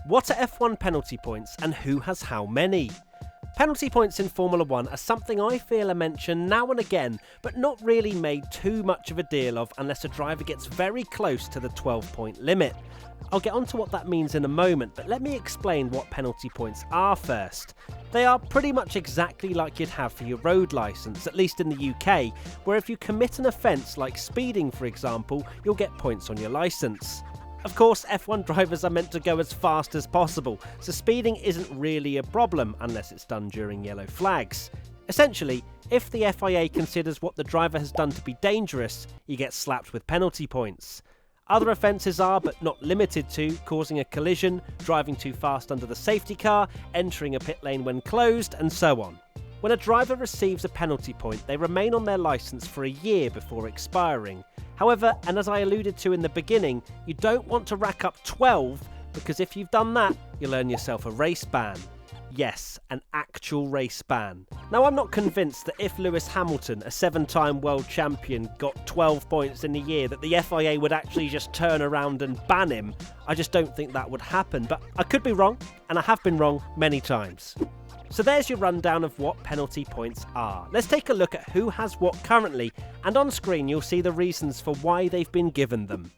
What are F1 penalty points and who has how many? Penalty points in Formula 1 are something I feel are mentioned now and again, but not really made too much of a deal of unless a driver gets very close to the 12-point limit. I'll get onto what that means in a moment, but let me explain what penalty points are first. They are pretty much exactly like you'd have for your road licence, at least in the UK, where if you commit an offence like speeding for example, you'll get points on your licence. Of course, F1 drivers are meant to go as fast as possible, so speeding isn't really a problem unless it's done during yellow flags. Essentially, if the FIA considers what the driver has done to be dangerous, you get slapped with penalty points. Other offences are, but not limited to, causing a collision, driving too fast under the safety car, entering a pit lane when closed, and so on. When a driver receives a penalty point, they remain on their licence for a year before expiring. However, and as I alluded to in the beginning, you don't want to rack up 12, because if you've done that, you'll earn yourself a race ban. Yes, an actual race ban. Now, I'm not convinced that if Lewis Hamilton, a 7-time world champion, got 12 points in a year, that the FIA would actually just turn around and ban him. I just don't think that would happen, but I could be wrong, and I have been wrong many times. So there's your rundown of what penalty points are. Let's take a look at who has what currently, and on screen you'll see the reasons for why they've been given them.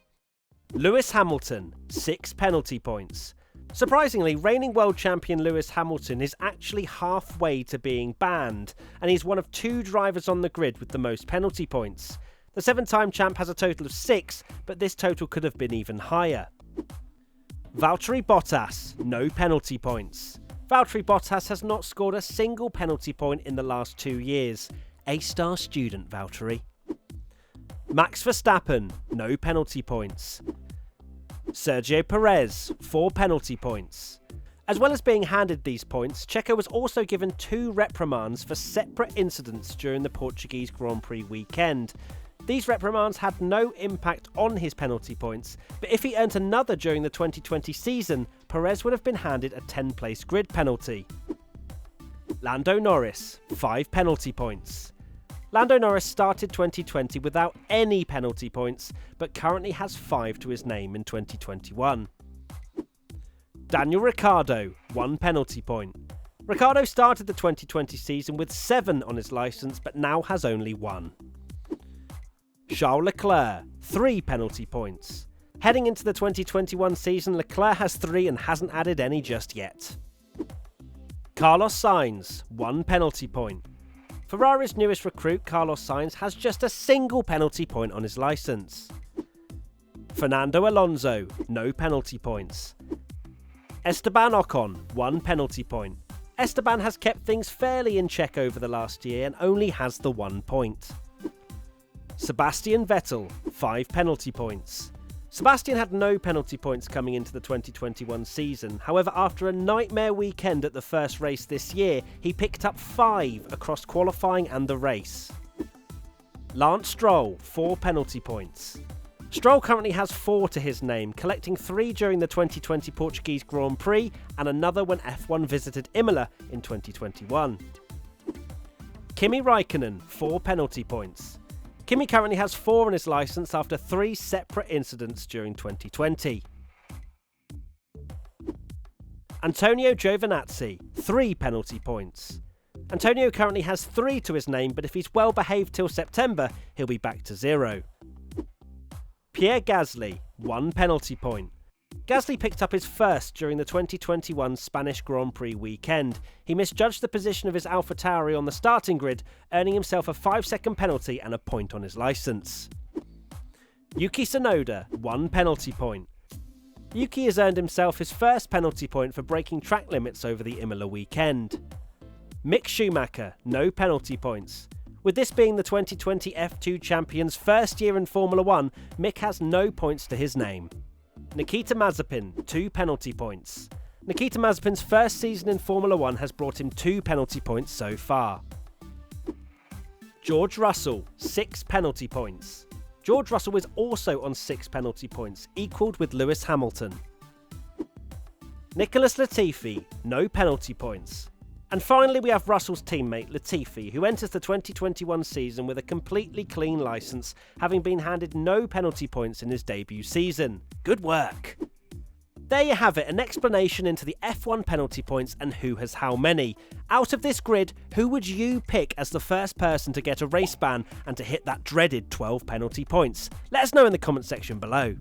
Lewis Hamilton, 6 penalty points. Surprisingly, reigning world champion Lewis Hamilton is actually halfway to being banned, and he's one of 2 drivers on the grid with the most penalty points. The 7-time champ has a total of 6, but this total could have been even higher. Valtteri Bottas, no penalty points. Valtteri Bottas has not scored a single penalty point in the last 2 years. A-star student, Valtteri. Max Verstappen, no penalty points. Sergio Perez, 4 penalty points. As well as being handed these points, Checo was also given 2 reprimands for separate incidents during the Portuguese Grand Prix weekend. These reprimands had no impact on his penalty points, but if he earned another during the 2020 season, Perez would have been handed a 10-place grid penalty. Lando Norris, 5 penalty points. Lando Norris started 2020 without any penalty points, but currently has 5 to his name in 2021. Daniel Ricciardo, 1 penalty point. Ricciardo started the 2020 season with 7 on his licence, but now has only 1. Charles Leclerc, 3 penalty points. Heading into the 2021 season, Leclerc has 3 and hasn't added any just yet. Carlos Sainz, 1 penalty point. Ferrari's newest recruit, Carlos Sainz, has just a single penalty point on his licence. Fernando Alonso, no penalty points. Esteban Ocon, 1 penalty point. Esteban has kept things fairly in check over the last year and only has the 1 point. Sebastian Vettel, 5 penalty points. Sebastian had no penalty points coming into the 2021 season. However, after a nightmare weekend at the first race this year, he picked up 5 across qualifying and the race. Lance Stroll, 4 penalty points. Stroll currently has 4 to his name, collecting 3 during the 2020 Portuguese Grand Prix and another when F1 visited Imola in 2021. Kimi Raikkonen, 4 penalty points. Kimi currently has 4 on his licence after 3 separate incidents during 2020. Antonio Giovinazzi, 3 penalty points. Antonio currently has 3 to his name, but if he's well behaved till September, he'll be back to 0. Pierre Gasly, 1 penalty point. Gasly picked up his first during the 2021 Spanish Grand Prix weekend. He misjudged the position of his AlphaTauri on the starting grid, earning himself a 5-second penalty and a point on his licence. Yuki Tsunoda, 1 penalty point. Yuki has earned himself his first penalty point for breaking track limits over the Imola weekend. Mick Schumacher, no penalty points. With this being the 2020 F2 champion's first year in Formula 1, Mick has no points to his name. Nikita Mazepin, 2 penalty points. Nikita Mazepin's first season in Formula 1 has brought him 2 penalty points so far. George Russell, 6 penalty points. George Russell is also on 6 penalty points, equalled with Lewis Hamilton. Nicholas Latifi, no penalty points. And finally we have Russell's teammate Latifi, who enters the 2021 season with a completely clean licence, having been handed no penalty points in his debut season. Good work! There you have it, an explanation into the F1 penalty points and who has how many. Out of this grid, who would you pick as the first person to get a race ban and to hit that dreaded 12 penalty points? Let us know in the comment section below.